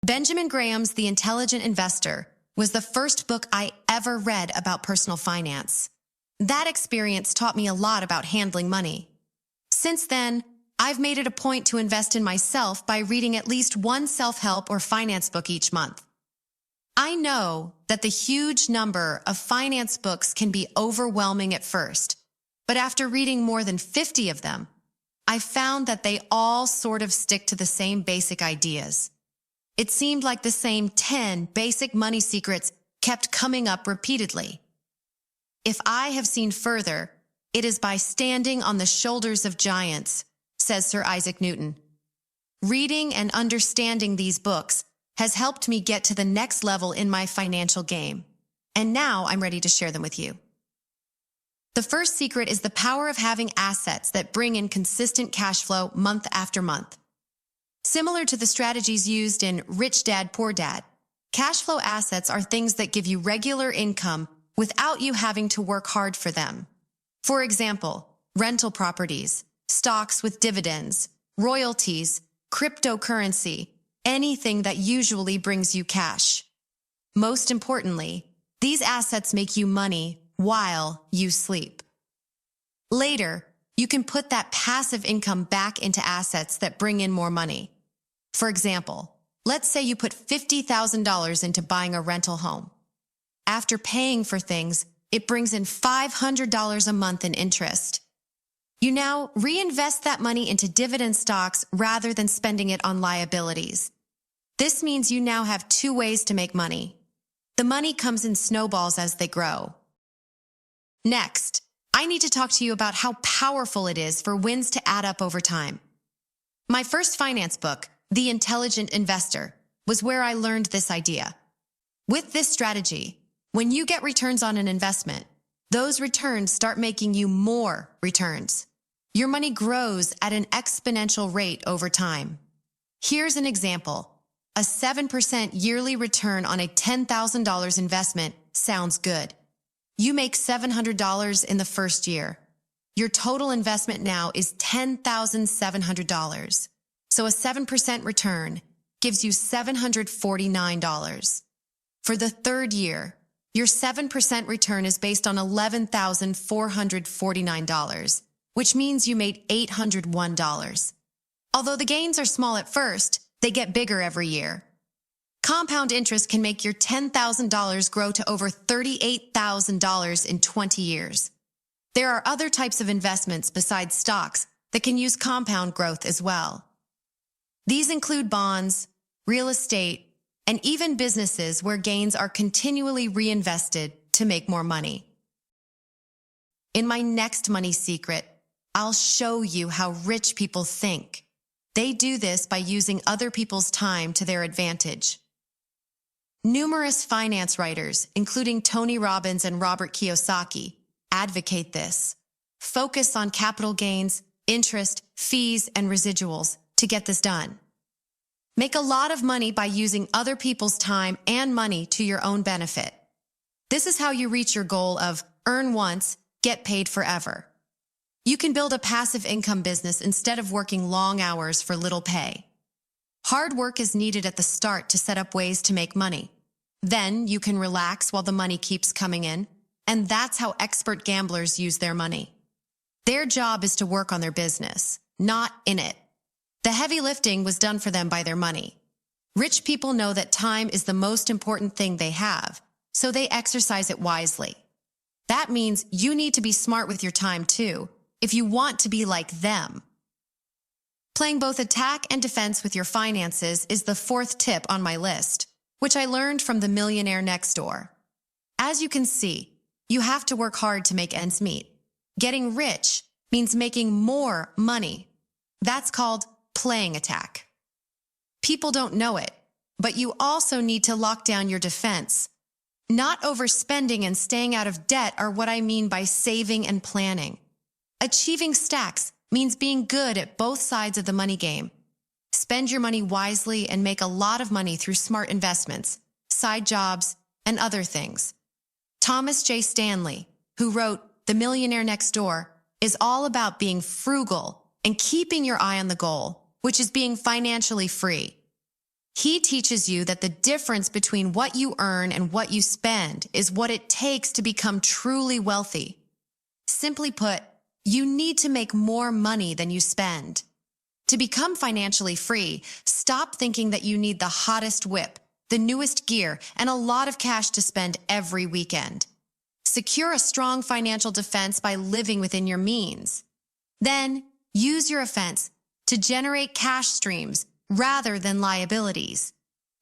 Benjamin Graham's The Intelligent Investor was the first book I ever read about personal finance. That experience taught me a lot about handling money. Since then, I've made it a point to invest in myself by reading at least one self-help or finance book each month. I know that the huge number of finance books can be overwhelming at first, but after reading more than 50 of them, I found that they all sort of stick to the same basic ideas. It seemed like the same 10 basic money secrets kept coming up repeatedly. If I have seen further, it is by standing on the shoulders of giants, says Sir Isaac Newton. Reading and understanding these books has helped me get to the next level in my financial game, and now I'm ready to share them with you. The first secret is the power of having assets that bring in consistent cash flow month after month. Similar to the strategies used in Rich Dad, Poor Dad, cash flow assets are things that give you regular income without you having to work hard for them. For example, rental properties, stocks with dividends, royalties, cryptocurrency, anything that usually brings you cash. Most importantly, these assets make you money while you sleep. Later, you can put that passive income back into assets that bring in more money. For example, let's say you put $50,000 into buying a rental home. After paying for things, it brings in $500 a month in interest. You now reinvest that money into dividend stocks rather than spending it on liabilities. This means you now have two ways to make money. The money comes in snowballs as they grow. Next, I need to talk to you about how powerful it is for wins to add up over time. My first finance book, The Intelligent Investor, was where I learned this idea. With this strategy, when you get returns on an investment, those returns start making you more returns. Your money grows at an exponential rate over time. Here's an example. A 7% yearly return on a $10,000 investment sounds good. You make $700 in the first year. Your total investment now is $10,700. So a 7% return gives you $749. For the third year, your 7% return is based on $11,449, which means you made $801. Although the gains are small at first, they get bigger every year. Compound interest can make your $10,000 grow to over $38,000 in 20 years. There are other types of investments besides stocks that can use compound growth as well. These include bonds, real estate, and even businesses where gains are continually reinvested to make more money. In my next money secret, I'll show you how rich people think. They do this by using other people's time to their advantage. Numerous finance writers, including Tony Robbins and Robert Kiyosaki, advocate this. Focus on capital gains, interest, fees, and residuals to get this done. Make a lot of money by using other people's time and money to your own benefit. This is how you reach your goal of earn once, get paid forever. You can build a passive income business instead of working long hours for little pay. Hard work is needed at the start to set up ways to make money. Then you can relax while the money keeps coming in, and that's how expert gamblers use their money. Their job is to work on their business, not in it. The heavy lifting was done for them by their money. Rich people know that time is the most important thing they have, so they exercise it wisely. That means you need to be smart with your time too, if you want to be like them. Playing both attack and defense with your finances is the fourth tip on my list, which I learned from The Millionaire Next Door. As you can see, you have to work hard to make ends meet. Getting rich means making more money. That's called playing attack. People don't know it, but you also need to lock down your defense. Not overspending and staying out of debt are what I mean by saving and planning. Achieving stacks means being good at both sides of the money game. Spend your money wisely and make a lot of money through smart investments, side jobs, and other things. Thomas J. Stanley, who wrote The Millionaire Next Door, is all about being frugal and keeping your eye on the goal, which is being financially free. He teaches you that the difference between what you earn and what you spend is what it takes to become truly wealthy. Simply put, you need to make more money than you spend. To become financially free, stop thinking that you need the hottest whip, the newest gear, and a lot of cash to spend every weekend. Secure a strong financial defense by living within your means. Then, use your offense to generate cash streams rather than liabilities.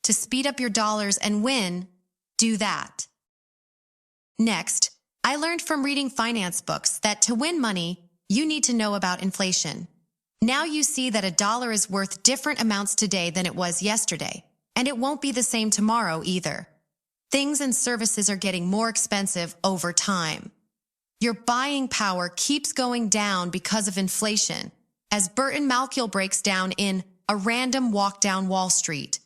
To speed up your dollars and win, do that. Next, I learned from reading finance books that to win money, you need to know about inflation. Now you see that a dollar is worth different amounts today than it was yesterday, and it won't be the same tomorrow either. Things and services are getting more expensive over time. Your buying power keeps going down because of inflation, as Burton Malkiel breaks down in A Random Walk Down Wall Street.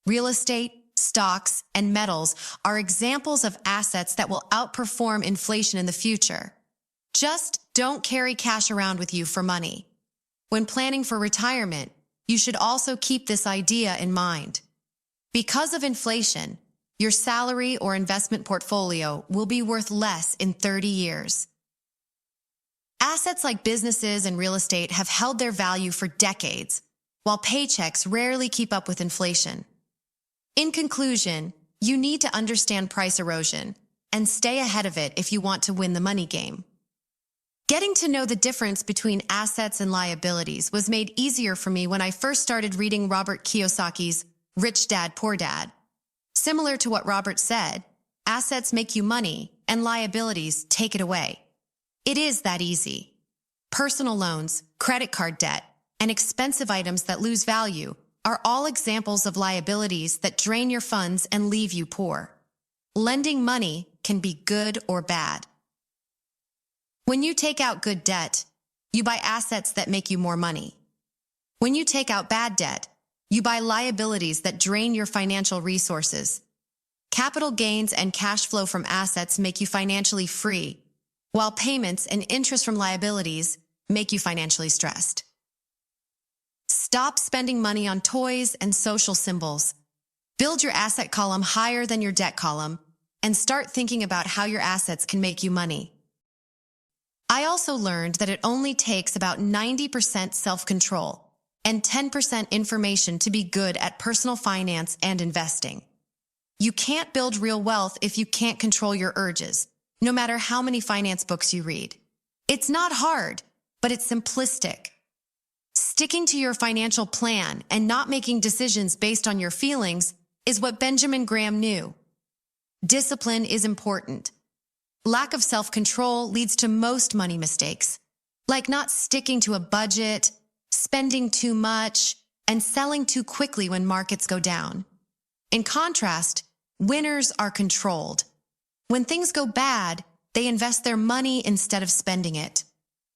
Real estate, stocks, and metals are examples of assets that will outperform inflation in the future. Just don't carry cash around with you for money. When planning for retirement, you should also keep this idea in mind. Because of inflation, your salary or investment portfolio will be worth less in 30 years. Assets like businesses and real estate have held their value for decades, while paychecks rarely keep up with inflation. In conclusion, you need to understand price erosion and stay ahead of it if you want to win the money game. Getting to know the difference between assets and liabilities was made easier for me when I first started reading Robert Kiyosaki's Rich Dad, Poor Dad. Similar to what Robert said, assets make you money and liabilities take it away. It is that easy. Personal loans, credit card debt, and expensive items that lose value are all examples of liabilities that drain your funds and leave you poor. Lending money can be good or bad. When you take out good debt, you buy assets that make you more money. When you take out bad debt, you buy liabilities that drain your financial resources. Capital gains and cash flow from assets make you financially free, while payments and interest from liabilities make you financially stressed. Stop spending money on toys and social symbols. Build your asset column higher than your debt column, and start thinking about how your assets can make you money. I also learned that it only takes about 90% self-control and 10% information to be good at personal finance and investing. You can't build real wealth if you can't control your urges, no matter how many finance books you read. It's not hard, but it's simplistic. Sticking to your financial plan and not making decisions based on your feelings is what Benjamin Graham knew. Discipline is important. Lack of self-control leads to most money mistakes, like not sticking to a budget, spending too much, and selling too quickly when markets go down. In contrast, winners are controlled. When things go bad, they invest their money instead of spending it.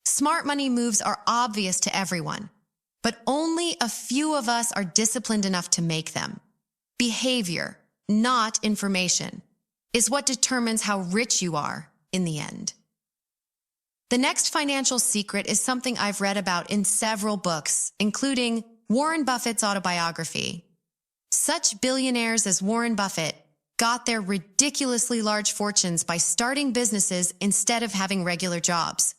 Smart money moves are obvious to everyone, but only a few of us are disciplined enough to make them. Behavior, not information, is what determines how rich you are in the end. The next financial secret is something I've read about in several books, including Warren Buffett's autobiography. Such billionaires as Warren Buffett got their ridiculously large fortunes by starting businesses instead of having regular jobs.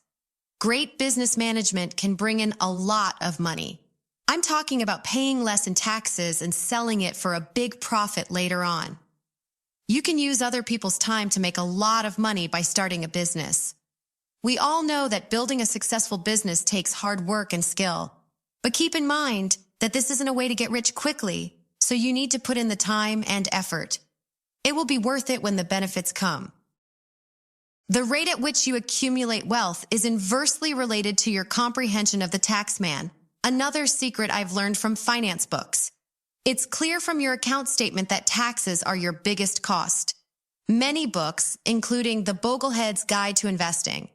Great business management can bring in a lot of money. I'm talking about paying less in taxes and selling it for a big profit later on. You can use other people's time to make a lot of money by starting a business. We all know that building a successful business takes hard work and skill, but keep in mind that this isn't a way to get rich quickly, so you need to put in the time and effort. It will be worth it when the benefits come. The rate at which you accumulate wealth is inversely related to your comprehension of the tax man, another secret I've learned from finance books. It's clear from your account statement that taxes are your biggest cost. Many books, including The Boglehead's Guide to Investing,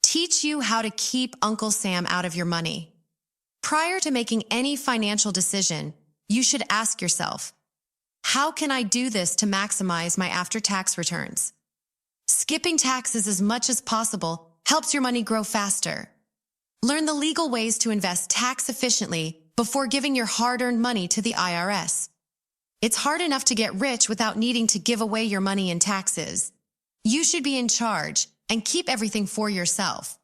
teach you how to keep Uncle Sam out of your money. Prior to making any financial decision, you should ask yourself, how can I do this to maximize my after-tax returns? Skipping taxes as much as possible helps your money grow faster. Learn the legal ways to invest tax efficiently before giving your hard-earned money to the IRS. It's hard enough to get rich without needing to give away your money in taxes. You should be in charge and keep everything for yourself.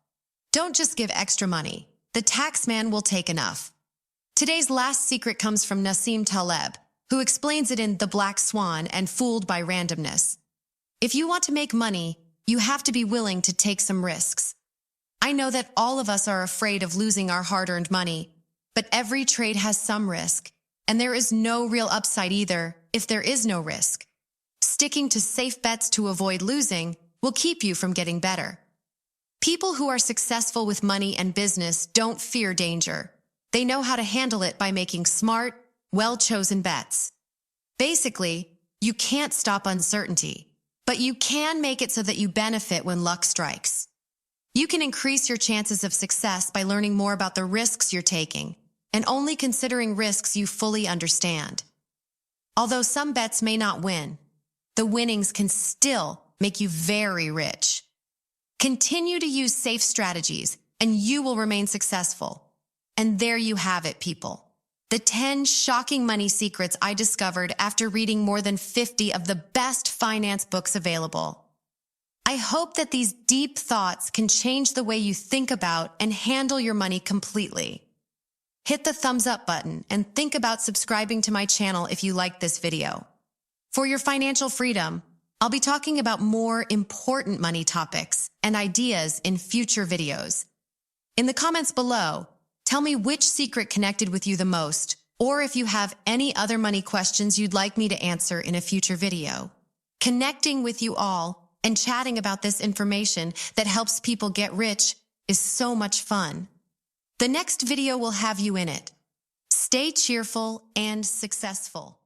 Don't just give extra money. The tax man will take enough. Today's last secret comes from Nassim Taleb, who explains it in The Black Swan and Fooled by Randomness. If you want to make money, you have to be willing to take some risks. I know that all of us are afraid of losing our hard-earned money, but every trade has some risk, and there is no real upside either if there is no risk. Sticking to safe bets to avoid losing will keep you from getting better. People who are successful with money and business don't fear danger. They know how to handle it by making smart, well-chosen bets. Basically, you can't stop uncertainty, but you can make it so that you benefit when luck strikes. You can increase your chances of success by learning more about the risks you're taking and only considering risks you fully understand. Although some bets may not win, the winnings can still make you very rich. Continue to use safe strategies and you will remain successful. And there you have it, people. The 10 shocking money secrets I discovered after reading more than 50 of the best finance books available. I hope that these deep thoughts can change the way you think about and handle your money completely. Hit the thumbs up button and think about subscribing to my channel if you liked this video. For your financial freedom, I'll be talking about more important money topics and ideas in future videos. In the comments below, tell me which secret connected with you the most, or if you have any other money questions you'd like me to answer in a future video. Connecting with you all and chatting about this information that helps people get rich is so much fun. The next video will have you in it. Stay cheerful and successful.